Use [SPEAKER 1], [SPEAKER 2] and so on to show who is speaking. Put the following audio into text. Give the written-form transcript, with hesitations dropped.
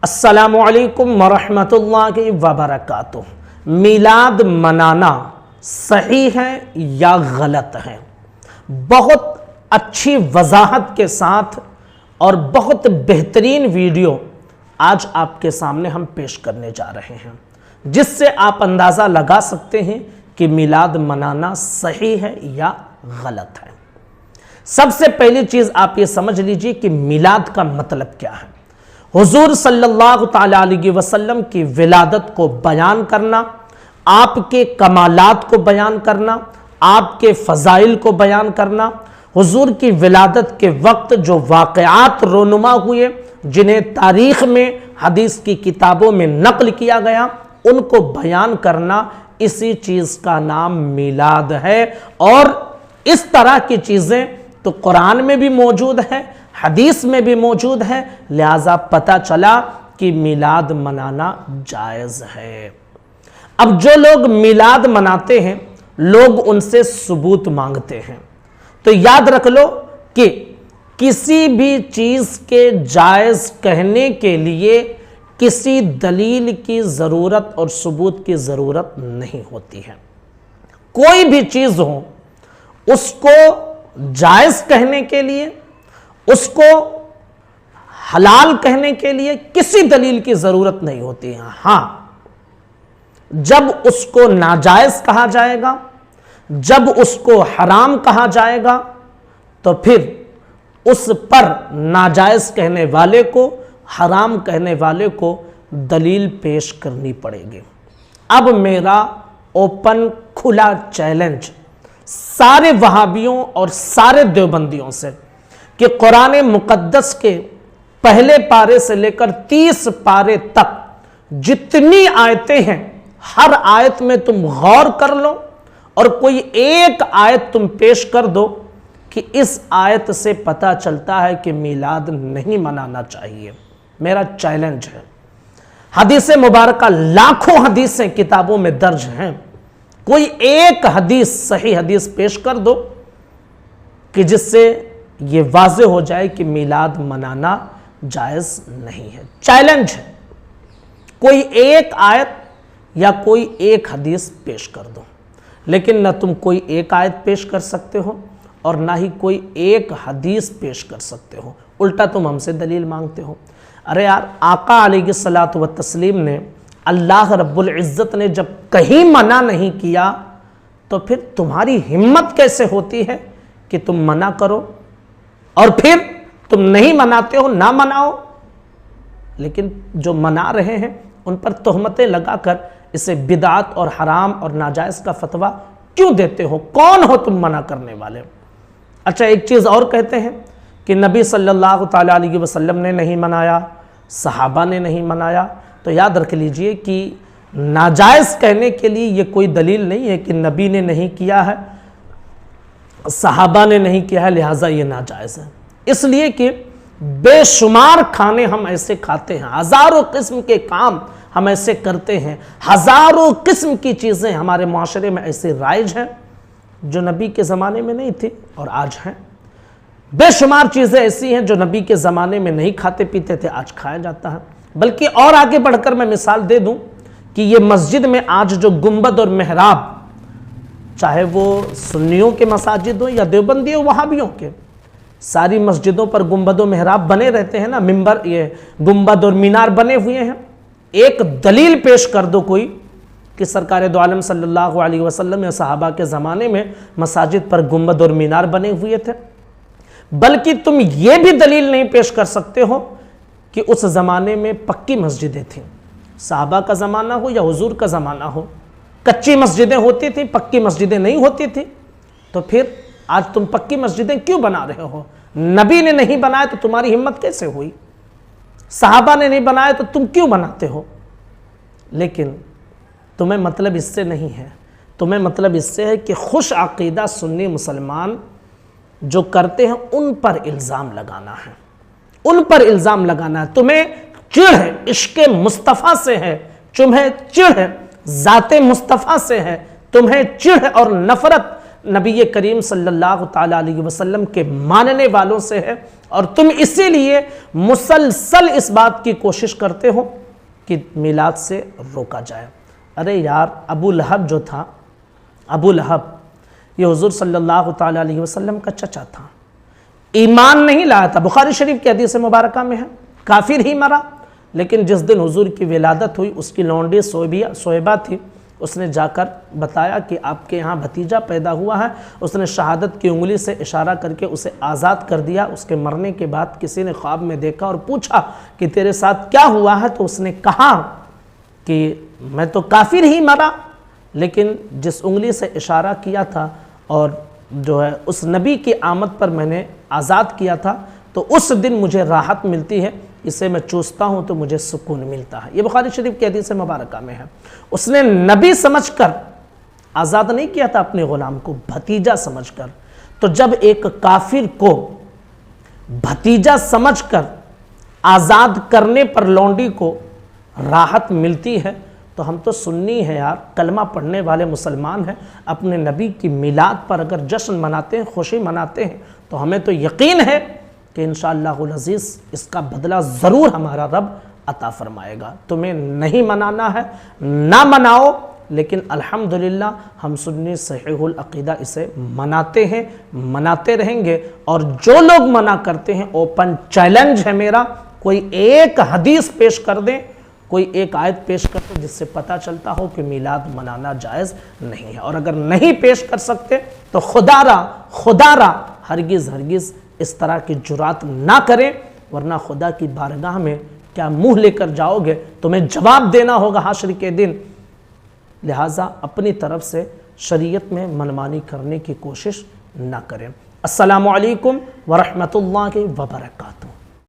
[SPEAKER 1] अस्सलामु अलैकुम वरहमतुल्लाहि वबरकातुह। मिलाद मनाना सही है या गलत है? बहुत अच्छी वजाहत के साथ और बहुत बेहतरीन वीडियो आज आपके सामने हम पेश करने जा रहे हैं, जिससे आप अंदाज़ा लगा सकते हैं कि मिलाद मनाना सही है या गलत है। सबसे पहली चीज़ आप ये समझ लीजिए कि मिलाद का मतलब क्या है। हुजूर सल्लल्लाहु ताला अलैहि वसल्लम की विलादत को बयान करना, आपके कमालात को बयान करना, आपके फ़ज़ाइल को बयान करना, हुजूर की विलादत के वक्त जो वाक़यात रोनुमा हुए, जिन्हें तारीख़ में हदीस की किताबों में नक़ल किया गया, उनको बयान करना, इसी चीज़ का नाम मिलाद है। और इस तरह की चीज़ें तो कुरान में भी मौजूद है, हदीस में भी मौजूद है, लिहाजा पता चला कि मिलाद मनाना जायज़ है। अब जो लोग मिलाद मनाते हैं, लोग उनसे सबूत मांगते हैं, तो याद रख लो कि किसी भी चीज़ के जायज़ कहने के लिए किसी दलील की ज़रूरत और सबूत की ज़रूरत नहीं होती है। कोई भी चीज़ हो, उसको जायज़ कहने के लिए, उसको हलाल कहने के लिए किसी दलील की ज़रूरत नहीं होती है। हाँ, जब उसको नाजायज़ कहा जाएगा, जब उसको हराम कहा जाएगा, तो फिर उस पर नाजायज़ कहने वाले को, हराम कहने वाले को दलील पेश करनी पड़ेगी। अब मेरा ओपन खुला चैलेंज सारे वहाबियों और सारे देवबंदियों से कि कुरान मुक़द्दस के पहले पारे से लेकर 30 पारे तक जितनी आयतें हैं, हर आयत में तुम गौर कर लो और कोई एक आयत तुम पेश कर दो कि इस आयत से पता चलता है कि मिलाद नहीं मनाना चाहिए। मेरा चैलेंज है। हदीस मुबारका लाखों हदीसें किताबों में दर्ज हैं, कोई एक हदीस, सही हदीस पेश कर दो कि जिससे ये वाज़े हो जाए कि मिलाद मनाना जायज़ नहीं है। चैलेंज है, कोई एक आयत या कोई एक हदीस पेश कर दो। लेकिन न तुम कोई एक आयत पेश कर सकते हो और ना ही कोई एक हदीस पेश कर सकते हो, उल्टा तुम हमसे दलील मांगते हो। अरे यार, आका अलैहिस्सलातु व तस्लीम ने, अल्लाह रब्बुल इज़्ज़त ने जब कहीं मना नहीं किया, तो फिर तुम्हारी हिम्मत कैसे होती है कि तुम मना करो और फिर तुम नहीं मनाते हो, ना मनाओ। लेकिन जो मना रहे हैं उन पर तोहमतें लगाकर इसे बिदात और हराम और नाजायज़ का फतवा क्यों देते हो? कौन हो तुम मना करने वाले? अच्छा, एक चीज़ और कहते हैं कि नबी सल्लल्लाहु ताला अलैहि वसल्लम ने नहीं मनाया, सहाबा ने नहीं मनाया। तो याद रख लीजिए कि नाजायज़ कहने के लिए ये कोई दलील नहीं है कि नबी ने नहीं किया है, सहाबा ने नहीं किया है, लिहाजा ये नाजायज़ है। इसलिए कि बेशुमार खाने हम ऐसे खाते हैं, हज़ारों किस्म के काम हम ऐसे करते हैं, हज़ारों किस्म की चीज़ें हमारे माशरे में ऐसे राइज हैं जो नबी के ज़माने में नहीं थी और आज हैं। बेशुमार चीज़ें ऐसी हैं जो नबी के ज़माने में नहीं खाते पीते थे, आज खाया जाता है। बल्कि और आगे बढ़कर मैं मिसाल दे दूं कि ये मस्जिद में आज जो गुंबद और मेहराब, चाहे वो सुन्नियों के मसाजिद हो या देवबंदियों वहाबियों के, सारी मस्जिदों पर गुंबद और मेहराब बने रहते हैं ना, मिंबर, ये गुंबद और मीनार बने हुए हैं। एक दलील पेश कर दो कोई कि सरकार दो आलम सल्लल्लाहु अलैहि वसल्लम या सहाबा के ज़माने में मसाजिद पर गुंबद और मीनार बने हुए थे। बल्कि तुम ये भी दलील नहीं पेश कर सकते हो कि उस ज़माने में पक्की मस्जिदें थीं। सहाबा का ज़माना हो या हुजूर का ज़माना हो, कच्ची मस्जिदें होती थी, पक्की मस्जिदें नहीं होती थी। तो फिर आज तुम पक्की मस्जिदें क्यों बना रहे हो? नबी ने नहीं बनाया तो तुम्हारी हिम्मत कैसे हुई? सहाबा ने नहीं बनाया तो तुम क्यों बनाते हो? लेकिन तुम्हें मतलब इससे नहीं है, तुम्हें मतलब इससे है कि खुश अक़ीदा सुन्नी मुसलमान जो करते हैं उन पर इल्ज़ाम लगाना है, उन पर इल्ज़ाम लगाना है। तुम्हें चिढ़ है इश्क़ मुस्तफ़ा से है, तुम्हें चिढ़ है ज़ाते मुस्तफ़ा से है, तुम्हें चिढ़ और नफ़रत नबी करीम सल्लल्लाहु ताला अलैहि वसल्लम के मानने वालों से है और तुम इसीलिए मुसलसल इस बात की कोशिश करते हो कि मिलाद से रोका जाए। अरे यार, अबू लहब जो था, अबू लहब ये हुजूर सल्लल्लाहु ताला अलैहि वसल्लम का चचा था, ईमान नहीं लाया था। बुखारी शरीफ की हदीस मुबारका में है, काफिर ही मरा। लेकिन जिस दिन हुजूर की विलादत हुई, उसकी लौंडी सोएबा थी, उसने जाकर बताया कि आपके यहाँ भतीजा पैदा हुआ है। उसने शहादत की उंगली से इशारा करके उसे आज़ाद कर दिया। उसके मरने के बाद किसी ने ख्वाब में देखा और पूछा कि तेरे साथ क्या हुआ है, तो उसने कहा कि मैं तो काफिर ही मरा, लेकिन जिस उंगली से इशारा किया था और जो है उस नबी की आमद पर मैंने आज़ाद किया था, तो उस दिन मुझे राहत मिलती है, इसे मैं चूसता हूँ तो मुझे सुकून मिलता है। ये बुखारी शरीफ की हदीस मुबारका में है। उसने नबी समझकर आज़ाद नहीं किया था अपने गुलाम को, भतीजा समझकर। तो जब एक काफिर को भतीजा समझकर आज़ाद करने पर लौंडी को राहत मिलती है, तो हम तो सुन्नी है यार, कलमा पढ़ने वाले मुसलमान हैं, अपने नबी की मिलाद पर अगर जश्न मनाते हैं, खुशी मनाते हैं, तो हमें तो यकीन है कि इंशाअल्लाहुल अज़ीज़ इसका बदला ज़रूर हमारा रब अता फरमाएगा। तुम्हें नहीं मनाना है, ना मनाओ, लेकिन अल्हम्दुलिल्लाह हम सुन्नी सहीहुल अक़ीदा इसे मनाते हैं, मनाते रहेंगे। और जो लोग मना करते हैं, ओपन चैलेंज है मेरा, कोई एक हदीस पेश कर दें, कोई एक आयत पेश कर दे जिससे पता चलता हो कि मिलाद मनाना जायज़ नहीं है। और अगर नहीं पेश कर सकते तो खुदारा हरगिज़ इस तरह की जुरात ना करें, वरना खुदा की बारगाह में क्या मुंह लेकर जाओगे, तुम्हें जवाब देना होगा हाशर के दिन। लिहाजा अपनी तरफ से शरीयत में मनमानी करने की कोशिश ना करें। अस्सलामु अलैकुम व रहमतुल्लाहि व बरकातहू।